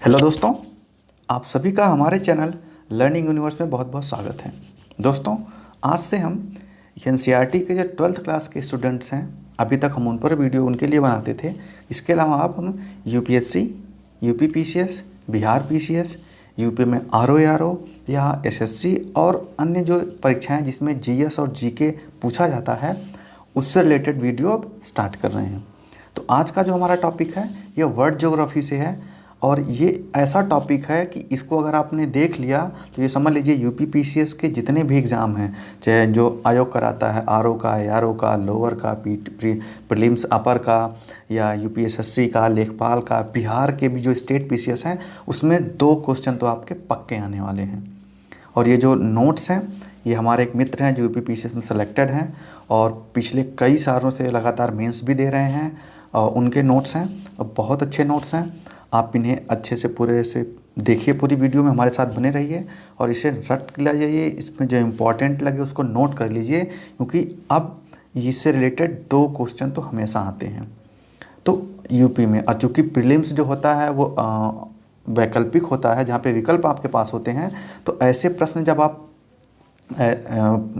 Hello दोस्तों, आप सभी का हमारे चैनल लर्निंग यूनिवर्स में बहुत बहुत स्वागत है। दोस्तों, आज से हम एनसीईआरटी के जो 12th क्लास के स्टूडेंट्स हैं, अभी तक हम उन पर वीडियो उनके लिए बनाते थे। इसके अलावा अब हम UPSC, UP PCS, Bihar PCS, UP में आरओ या एसएससी और अन्य जो परीक्षाएं जिसमें जीएस और जीके पूछा जाता है, उससे रिलेटेड वीडियो अब स्टार्ट कर रहे हैं। तो आज का जो हमारा टॉपिक है ये वर्ल्ड ज्योग्राफी से है और ये ऐसा टॉपिक है कि इसको अगर आपने देख लिया तो ये समझ लीजिए यूपी पीसीएस के जितने भी एग्ज़ाम हैं, चाहे जो आयोग कराता है आरओ का, एआरओ का, लोअर का, प्रीलिम्स अपर का, या यूपीएसएससी का, लेखपाल का, बिहार के भी जो स्टेट पीसीएस हैं उसमें 2 क्वेश्चन तो आपके पक्के आने वाले हैं। और ये जो नोट्स हैं ये हमारे एक मित्र हैं जो यूपी पीसीएस में सेलेक्टेड हैं और पिछले कई सालों से लगातार मेंस भी दे रहे हैं, और उनके नोट्स हैं और बहुत अच्छे नोट्स हैं। आप इन्हें अच्छे से पूरे से देखिए, पूरी वीडियो में हमारे साथ बने रहिए और इसे रट लीजिए, इसमें जो इम्पोर्टेंट लगे उसको नोट कर लीजिए, क्योंकि अब इससे रिलेटेड 2 क्वेश्चन तो हमेशा आते हैं। तो यूपी में, और चूँकि प्रीलिम्स जो होता है वो वैकल्पिक होता है, जहाँ पे विकल्प आपके पास होते हैं, तो ऐसे प्रश्न जब आप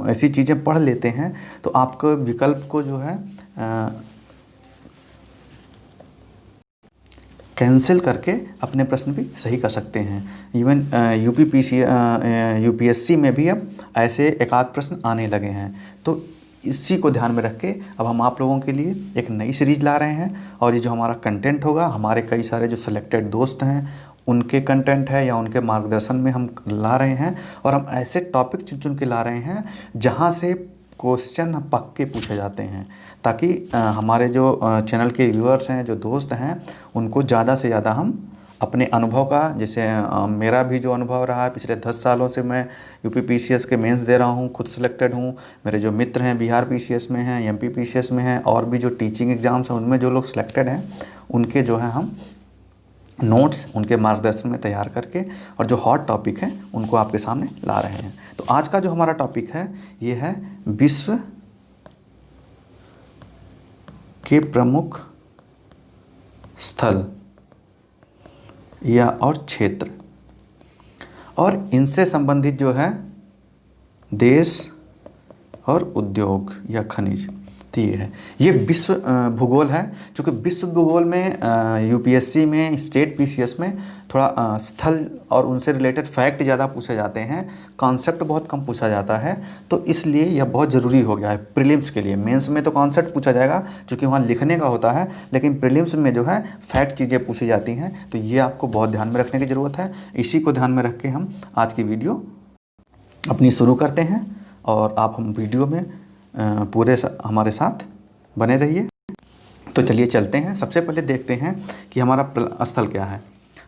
ऐसी चीज़ें पढ़ लेते हैं तो आपको विकल्प को जो है कैंसिल करके अपने प्रश्न भी सही कर सकते हैं। इवन यूपीएससी में भी अब ऐसे एकाध प्रश्न आने लगे हैं। तो इसी को ध्यान में रख के अब हम आप लोगों के लिए एक नई सीरीज ला रहे हैं, और ये जो हमारा कंटेंट होगा, हमारे कई सारे जो सिलेक्टेड दोस्त हैं उनके कंटेंट है या उनके मार्गदर्शन में हम ला रहे हैं, और हम ऐसे टॉपिक चुन चुन के ला रहे हैं जहाँ से क्वेश्चन पक्के पूछे जाते हैं, ताकि हमारे जो चैनल के व्यूअर्स हैं, जो दोस्त हैं, उनको ज़्यादा से ज़्यादा हम अपने अनुभव का, जैसे मेरा भी जो अनुभव रहा है पिछले 10 सालों से मैं यूपी पीसीएस के मेंस दे रहा हूँ, खुद सिलेक्टेड हूँ। मेरे जो मित्र हैं बिहार पीसीएस में हैं, एमपी पीसीएस में हैं, और भी जो टीचिंग एग्ज़ाम्स हैं उनमें जो लोग सिलेक्टेड हैं, उनके जो है हम नोट्स उनके मार्गदर्शन में तैयार करके और जो हॉट टॉपिक हैं उनको आपके सामने ला रहे हैं। तो आज का जो हमारा टॉपिक है ये है विश्व के प्रमुख स्थल या और क्षेत्र, और इनसे संबंधित जो है देश और उद्योग या खनिज। तो ये है, ये विश्व भूगोल है। क्योंकि विश्व भूगोल में यूपीएससी में, स्टेट पीसीएस में थोड़ा स्थल और उनसे रिलेटेड फैक्ट ज़्यादा पूछे जाते हैं, कॉन्सेप्ट बहुत कम पूछा जाता है। तो इसलिए यह बहुत ज़रूरी हो गया है प्रीलिम्स के लिए। मेंस में तो कॉन्सेप्ट पूछा जाएगा क्योंकि वहाँ लिखने का होता है, लेकिन प्रीलिम्स में जो है फैक्ट चीज़ें पूछी जाती हैं। तो ये आपको बहुत ध्यान में रखने की ज़रूरत है। इसी को ध्यान में रख के हम आज की वीडियो अपनी शुरू करते हैं, और आप हम वीडियो में पूरे हमारे साथ बने रहिए। तो चलिए चलते हैं। सबसे पहले देखते हैं कि हमारा स्थल क्या है।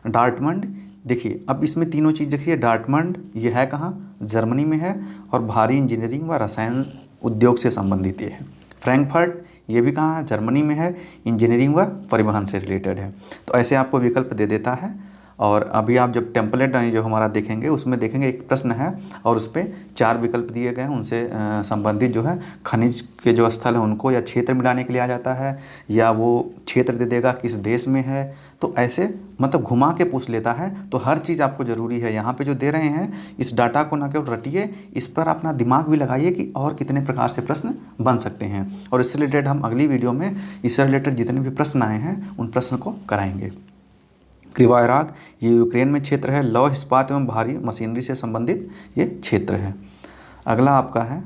डार्टमंड। देखिए, अब इसमें तीनों चीज़ देखिए। डार्टमंड ये है कहाँ? जर्मनी में है, और भारी इंजीनियरिंग व रसायन उद्योग से संबंधित ये है। फ्रैंकफर्ट ये भी कहाँ है? जर्मनी में है, इंजीनियरिंग व परिवहन से रिलेटेड है। तो ऐसे आपको विकल्प दे देता है। और अभी आप जब टेम्पलेट जो हमारा देखेंगे उसमें देखेंगे एक प्रश्न है और उस पर 4 विकल्प दिए गए हैं। उनसे संबंधित जो है खनिज के जो स्थल हैं उनको या क्षेत्र मिलाने के लिए आ जाता है, या वो क्षेत्र दे देगा किस देश में है। तो ऐसे मतलब घुमा के पूछ लेता है। तो हर चीज़ आपको ज़रूरी है यहाँ पे जो दे रहे हैं, इस डाटा को ना केवल रटिए, इस पर अपना दिमाग भी लगाइए कि और कितने प्रकार से प्रश्न बन सकते हैं। और इससे रिलेटेड हम अगली वीडियो में इससे रिलेटेड जितने भी प्रश्न आए हैं उन प्रश्न को कराएंगे। क्रिवाराग ये यूक्रेन में क्षेत्र है। लौह इस्पात एवं भारी मशीनरी से संबंधित ये क्षेत्र है। अगला आपका है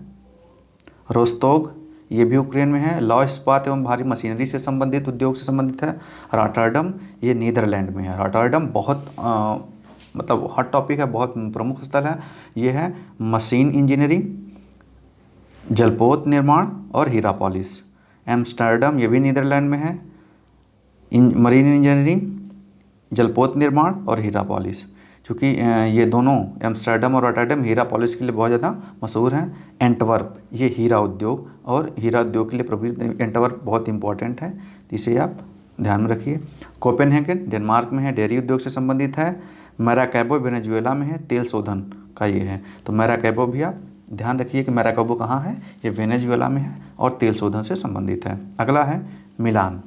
रोस्तोग, ये भी यूक्रेन में है। लौह इस्पात एवं भारी मशीनरी से संबंधित, उद्योग से संबंधित है। रॉटरडम ये नीदरलैंड में है। रॉटरडम बहुत मतलब हॉट टॉपिक है, बहुत प्रमुख स्थल है। ये है मशीन इंजीनियरिंग, जलपोत निर्माण और हीरा पॉलिश। एम्स्टर्डम ये भी नीदरलैंड में है। मरीन इंजीनियरिंग, जलपोत निर्माण और हीरा पॉलिश। चूँकि ये दोनों एम्स्टर्डम और रॉटरडम हीरा पॉलिश के लिए बहुत ज़्यादा मशहूर हैं। एंटवर्प ये हीरा उद्योग, और हीरा उद्योग के लिए प्रसिद्ध एंटवर्प बहुत इंपॉर्टेंट है, तो इसे आप ध्यान में रखिए। कोपेनहेगन डेनमार्क में है, डेयरी उद्योग से संबंधित है। मैराकैबो वेनेजुएला में है, तेल शोधन का ये है। तो मैराकैबो भी आप ध्यान रखिए कि मैराकैबो कहाँ है, ये वेनेजुएला में है और तेल शोधन से संबंधित है। अगला है मिलान।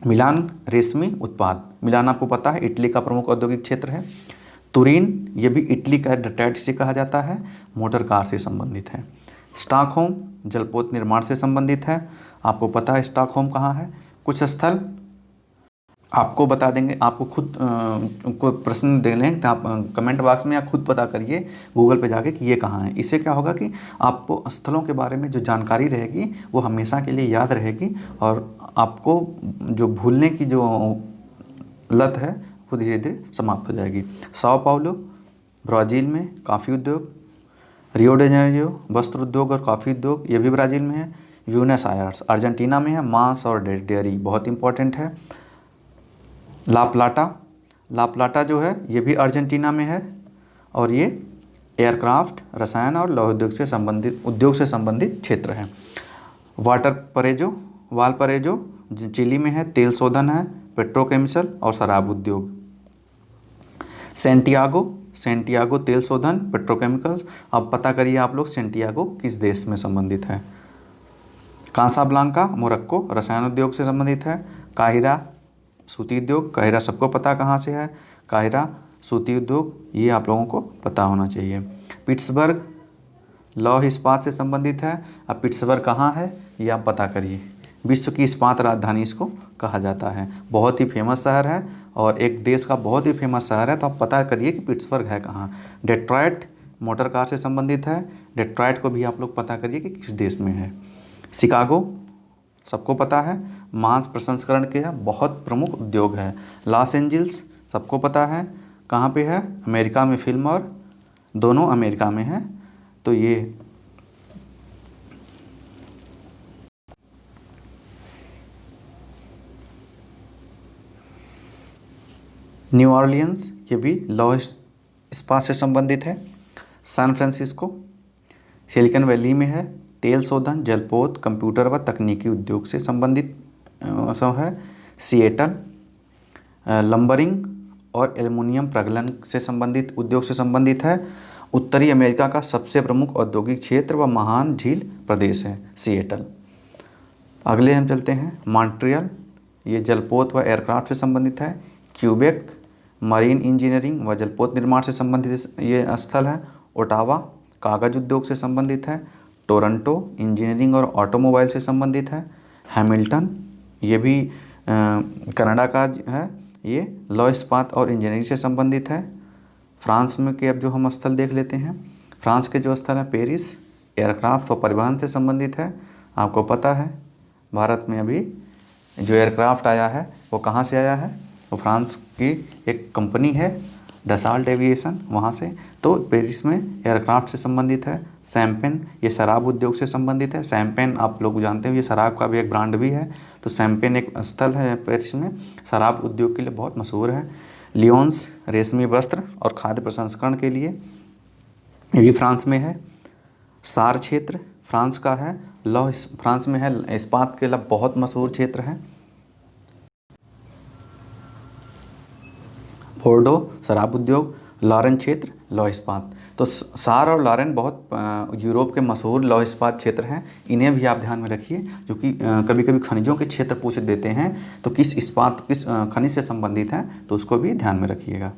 मिलान रेशमी उत्पाद, मिलान आपको पता है इटली का प्रमुख औद्योगिक क्षेत्र है। तुरीन ये भी इटली का डेट्रॉइट से कहा जाता है, मोटर कार से संबंधित है। स्टॉकहोम जलपोत निर्माण से संबंधित है। आपको पता है स्टॉकहोम कहाँ है। कुछ स्थल आपको बता देंगे, आपको खुद को प्रश्न दे लें तो आप कमेंट बॉक्स में या खुद पता करिए गूगल पे जाके कि ये कहाँ है। इससे क्या होगा कि आपको स्थलों के बारे में जो जानकारी रहेगी वो हमेशा के लिए याद रहेगी और आपको जो भूलने की जो लत है वो धीरे धीरे समाप्त हो जाएगी। साओ पाउलो ब्राज़ील में कॉफ़ी उद्योग। रियो डे जेनेरियो वस्त्र उद्योग और कॉफ़ी उद्योग, ये भी ब्राज़ील में है। ब्यूनस आयर्स अर्जेंटीना में है, मांस और डेयरी बहुत इंपॉर्टेंट है। ला प्लाटा जो है ये भी अर्जेंटीना में है और ये एयरक्राफ्ट, रसायन और लौह उद्योग से संबंधित क्षेत्र है। वालपरेजो चिली में है, तेल शोधन है, पेट्रोकेमिकल और शराब उद्योग। सेंटियागो तेल शोधन, पेट्रोकेमिकल्स। अब पता करिए आप लोग सेंटियागो किस देश में संबंधित है। कासाब्लांका मोरक्को रसायन उद्योग से संबंधित है। काहिरा सूती उद्योग, काहिरा सबको पता कहाँ से है, काहिरा सूती उद्योग, ये आप लोगों को पता होना चाहिए। पिट्सबर्ग लौह इस्पात से संबंधित है। अब पिट्सबर्ग कहाँ है ये आप पता करिए। विश्व की इस्पात राजधानी इसको कहा जाता है, बहुत ही फेमस शहर है और एक देश का बहुत ही फेमस शहर है, तो आप पता करिए कि पिट्सबर्ग है कहाँ। डेट्रॉइट मोटर कार से संबंधित है, डेट्रॉइट को भी आप लोग पता करिए कि किस देश में है। शिकागो सबको पता है, मांस प्रसंस्करण के बहुत प्रमुख उद्योग है। लॉस एंजल्स सबको पता है कहाँ पे है, अमेरिका में, फिल्म और दोनों अमेरिका में है। तो ये न्यू ऑरलियंस ये भी लौह इस्पात से संबंधित है। सैन फ्रांसिस्को सिलिकॉन वैली में है, तेल शोधन, जलपोत, कंप्यूटर व तकनीकी उद्योग से संबंधित सब है। सिएटल लंबरिंग और एल्युमिनियम प्रगलन से संबंधित उद्योग से संबंधित है। उत्तरी अमेरिका का सबसे प्रमुख औद्योगिक क्षेत्र व महान झील प्रदेश है सिएटल। अगले हम चलते हैं मॉन्ट्रियल, ये जलपोत व एयरक्राफ्ट से संबंधित है। क्यूबेक मरीन इंजीनियरिंग व जलपोत निर्माण से संबंधित ये स्थल है। ओटावा कागज उद्योग से संबंधित है। टोरंटो इंजीनियरिंग और ऑटोमोबाइल से संबंधित है। हैमिल्टन ये भी कनाडा का है, ये लौह इस्पात और इंजीनियरिंग से संबंधित है। फ्रांस में के अब जो हम स्थल देख लेते हैं, फ्रांस के जो स्थल है पेरिस एयरक्राफ्ट और परिवहन से संबंधित है। आपको पता है भारत में अभी जो एयरक्राफ्ट आया है वो कहाँ से आया है, वो फ्रांस की एक कंपनी है डसाल्ट एविएशन, वहाँ से। तो पेरिस में एयरक्राफ्ट से संबंधित है। शैम्पेन ये शराब उद्योग से संबंधित है। शैम्पेन आप लोग जानते हो ये शराब का भी एक ब्रांड भी है, तो शैम्पेन एक स्थल है पेरिस में, शराब उद्योग के लिए बहुत मशहूर है। लियोन्स रेशमी वस्त्र और खाद्य प्रसंस्करण के लिए, ये भी फ्रांस में है। सार क्षेत्र फ्रांस का है, फ्रांस में है, इस्पात के लिए बहुत मशहूर क्षेत्र है। बोर्डो शराब उद्योग, लॉरेन क्षेत्र लौह इस्पात। तो सार और लॉरेन बहुत यूरोप के मशहूर लौह इस्पात क्षेत्र हैं, इन्हें भी आप ध्यान में रखिए, जो कि कभी कभी खनिजों के क्षेत्र पूछ देते हैं, तो किस खनिज से संबंधित हैं तो उसको भी ध्यान में रखिएगा।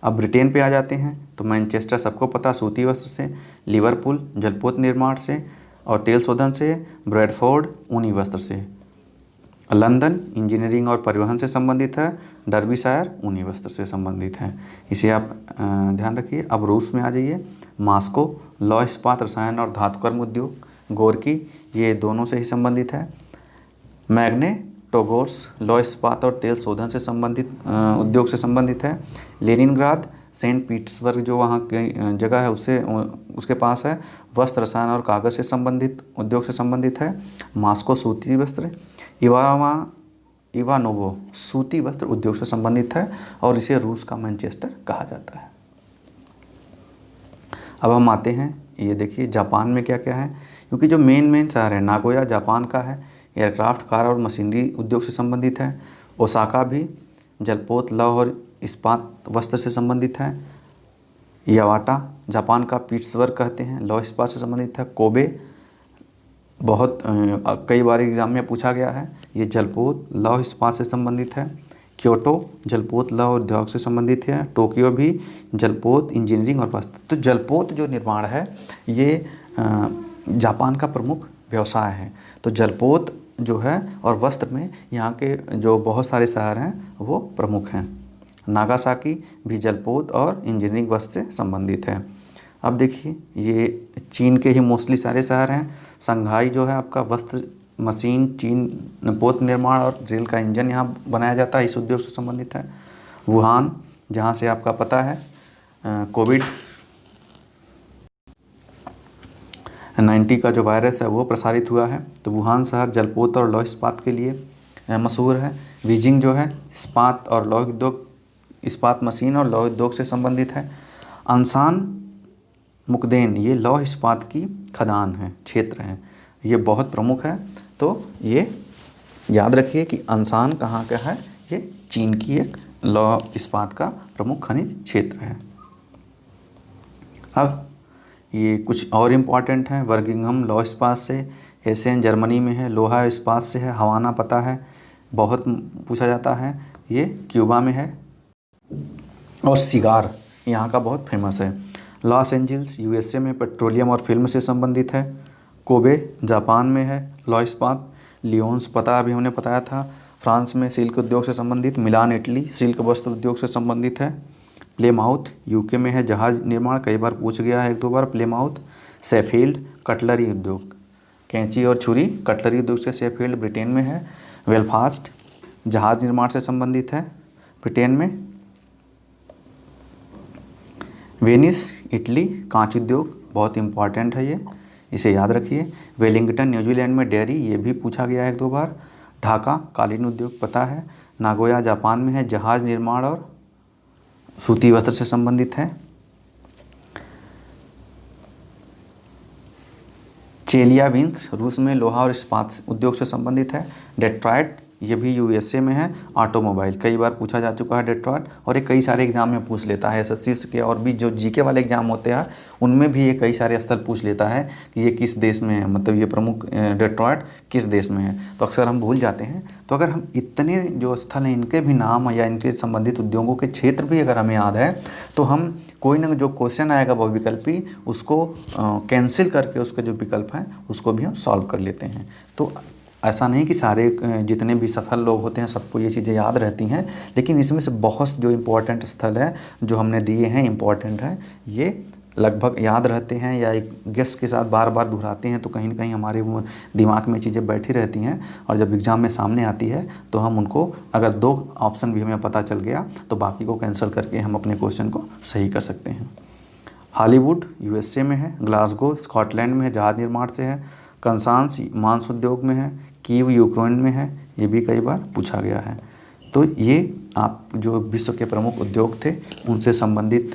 अब ब्रिटेन पे आ जाते हैं, तो मैनचेस्टर सबको पता सूती वस्त्र से, लिवरपूल जलपोत निर्माण से और तेल शोधन से, ब्रेडफोर्ड ऊनी वस्त्र से, लंदन इंजीनियरिंग और परिवहन से संबंधित है, डर्बीशायर ऊनी वस्त्र से संबंधित है, इसे आप ध्यान रखिए। अब रूस में आ जाइए, मास्को लौह इस्पात रसायन और धातुकर्म उद्योग, गोरकी ये दोनों से ही संबंधित है। मैग्नेटोगोर्स लौह इस्पात और तेल शोधन से संबंधित उद्योग से संबंधित है। लेनिनग्राद सेंट पीटर्सबर्ग जो वहाँ की जगह है उसके पास है, वस्त्र रसायन और कागज़ से संबंधित उद्योग से संबंधित है। मास्को सूती वस्त्र, इवानोवो सूती वस्त्र उद्योग से संबंधित है और इसे रूस का मैनचेस्टर कहा जाता है। अब हम आते हैं, ये देखिए जापान में क्या क्या है, क्योंकि जो मेन शहर है नागोया जापान का है, एयरक्राफ्ट कार और मशीनरी उद्योग से संबंधित है। ओसाका भी जलपोत लौह और इस्पात वस्त्र से संबंधित है। यावाटा जापान का पीट्सबर्ग कहते हैं, लौह इस्पात से संबंधित है। कोबे बहुत कई बार एग्जाम में पूछा गया है। ये जलपोत लौह इस्पात से संबंधित है। क्योटो जलपोत लौह उद्योग से संबंधित है। टोक्यो भी जलपोत इंजीनियरिंग और वस्त्र। तो जलपोत जो निर्माण है ये जापान का प्रमुख व्यवसाय है। तो जलपोत जो है और वस्त्र में यहाँ के जो बहुत सारे शहर हैं वो प्रमुख हैं। नागासाकी भी जलपोत और इंजीनियरिंग वस्त्र से संबंधित है। अब देखिए ये चीन के ही मोस्टली सारे शहर हैं। संघाई जो है आपका वस्त्र मशीन चीन पोत निर्माण और रेल का इंजन यहाँ बनाया जाता है, इस उद्योग से संबंधित है। वुहान जहाँ से आपका पता है कोविड 19 का जो वायरस है वो प्रसारित हुआ है। तो वुहान शहर जलपोत और लौह इस्पात के लिए मशहूर है। बीजिंग जो है इस्पात और लौह उद्योग इस्पात मशीन और लौह उद्योग से संबंधित है। अंसान मुकदेन ये लौह इस्पात की खदान है, क्षेत्र है, ये बहुत प्रमुख है। तो ये याद रखिए कि अंसान कहाँ का है, ये चीन की एक लौह इस्पात का प्रमुख खनिज क्षेत्र है। अब ये कुछ और इम्पॉर्टेंट हैं। बर्मिंघम लौह इस्पात से, एसेन जर्मनी में है, लोहा इस्पात से है, हवाना पता है, बहुत पूछा जाता है, ये क्यूबा में है। और सिगार यहाँ का बहुत फेमस है। लॉस एंजल्स यूएसए में पेट्रोलियम और फिल्म से संबंधित है। कोबे जापान में है लौह इस्पात। लियोन्स पता अभी हमने बताया था, फ्रांस में सिल्क उद्योग से संबंधित। मिलान इटली सिल्क वस्त्र उद्योग से संबंधित है। प्लेमाउथ यूके में है जहाज निर्माण, कई बार पूछ गया है 1-2 बार प्लेमाउथ। शेफील्ड कटलरी उद्योग, कैंची और छुरी कटलरी उद्योग से शेफील्ड ब्रिटेन में है। बेलफास्ट जहाज निर्माण से संबंधित है ब्रिटेन में। वेनिस इटली कांच उद्योग बहुत इंपॉर्टेंट है, ये इसे याद रखिए। वेलिंगटन न्यूजीलैंड में डेयरी, ये भी पूछा गया है 1-2 बार। ढाका कालीन उद्योग पता है। नागोया जापान में है, जहाज निर्माण और सूती वस्त्र से संबंधित है। चेलियाबिंस्क रूस में लोहा और इस्पात उद्योग से संबंधित है। डेट्रॉयट ये भी यूएसए में है, ऑटोमोबाइल, कई बार पूछा जा चुका है डेट्रॉयट। और ये कई सारे एग्जाम में पूछ लेता है, एसएससी के और भी जो जीके वाले एग्जाम होते हैं उनमें भी ये कई सारे स्थल पूछ लेता है कि ये किस देश में है, मतलब ये प्रमुख डेट्रॉयट किस देश में है, तो अक्सर हम भूल जाते हैं। तो अगर हम इतने जो स्थल हैं इनके भी नाम या इनके संबंधित उद्योगों के क्षेत्र भी अगर हमें याद है तो हम कोई ना जो क्वेश्चन आएगा वो विकल्पी उसको कैंसिल करके उसके जो विकल्प हैं उसको भी हम सॉल्व कर लेते हैं। तो ऐसा नहीं कि सारे जितने भी सफल लोग होते हैं सबको ये चीज़ें याद रहती हैं, लेकिन इसमें से बहुत जो इम्पोर्टेंट स्थल है जो हमने दिए हैं इम्पोर्टेंट है, ये लगभग याद रहते हैं या एक गेस के साथ बार बार दोहराते हैं तो कहीं ना कहीं हमारे दिमाग में चीज़ें बैठी रहती हैं। और जब एग्ज़ाम में सामने आती है तो हम उनको अगर 2 ऑप्शन भी हमें पता चल गया तो बाकी को कैंसिल करके हम अपने क्वेश्चन को सही कर सकते हैं। हॉलीवुड यूएसए में है। ग्लासगो स्कॉटलैंड में है, जहाज निर्माण से है। कंसांस मांस उद्योग में है। कीव यूक्रेन में है, ये भी कई बार पूछा गया है। तो ये आप जो विश्व के प्रमुख उद्योग थे उनसे संबंधित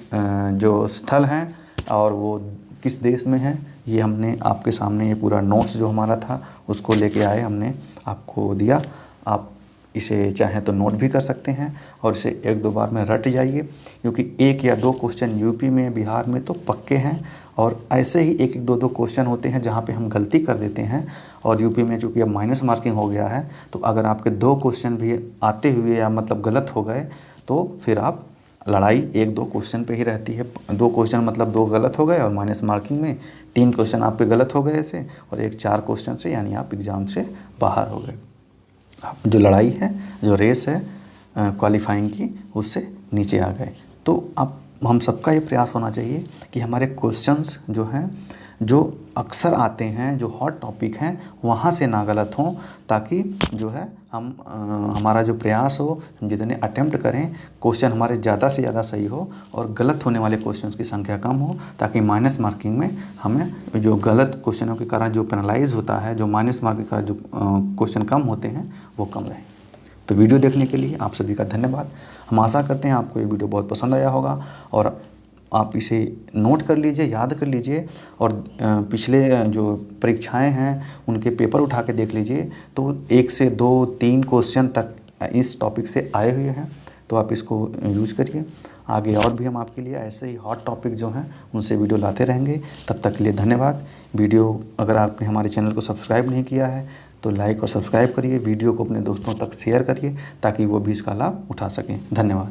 जो स्थल हैं और वो किस देश में है, ये हमने आपके सामने ये पूरा नोट्स जो हमारा था उसको लेके आए, हमने आपको दिया। आप इसे चाहें तो नोट भी कर सकते हैं और इसे 1-2 बार में रट जाइए, क्योंकि 1 या 2 क्वेश्चन यूपी में बिहार में तो पक्के हैं और ऐसे ही 1-1 2-2 क्वेश्चन होते हैं जहाँ पे हम गलती कर देते हैं। और यूपी में चूँकि अब माइनस मार्किंग हो गया है तो अगर आपके 2 क्वेश्चन भी आते हुए या मतलब गलत हो गए तो फिर आप लड़ाई 1-2 क्वेश्चन पे ही रहती है। 2 क्वेश्चन मतलब 2 गलत हो गए और माइनस मार्किंग में 3 क्वेश्चन आपके गलत हो गए ऐसे और 1 4 क्वेश्चन से, यानी आप एग्ज़ाम से बाहर हो गए। जो लड़ाई है, जो रेस है क्वालिफाइंग की, उससे नीचे आ गए। तो अब हम सबका ये प्रयास होना चाहिए कि हमारे क्वेश्चंस जो हैं जो अक्सर आते हैं, जो हॉट टॉपिक हैं, वहाँ से ना गलत हों, ताकि जो है हम हमारा जो प्रयास हो, हम जितने अटेम्प्ट करें क्वेश्चन हमारे ज़्यादा से ज़्यादा सही हो और गलत होने वाले क्वेश्चंस की संख्या कम हो, ताकि माइनस मार्किंग में हमें जो गलत क्वेश्चनों के कारण जो पेनलाइज होता है, जो माइनस मार्क के कारण जो क्वेश्चन कम होते हैं वो कम रहे। तो वीडियो देखने के लिए आप सभी का धन्यवाद। हम आशा करते हैं आपको ये वीडियो बहुत पसंद आया होगा और आप इसे नोट कर लीजिए, याद कर लीजिए और पिछले जो परीक्षाएं हैं उनके पेपर उठा के देख लीजिए। तो 1 से 2 3 क्वेश्चन तक इस टॉपिक से आए हुए हैं, तो आप इसको यूज करिए। आगे और भी हम आपके लिए ऐसे ही हॉट टॉपिक जो हैं उनसे वीडियो लाते रहेंगे। तब तक के लिए धन्यवाद। वीडियो अगर आपने हमारे चैनल को सब्सक्राइब नहीं किया है तो लाइक और सब्सक्राइब करिए, वीडियो को अपने दोस्तों तक शेयर करिए ताकि वो भी इसका लाभ उठा सकें। धन्यवाद।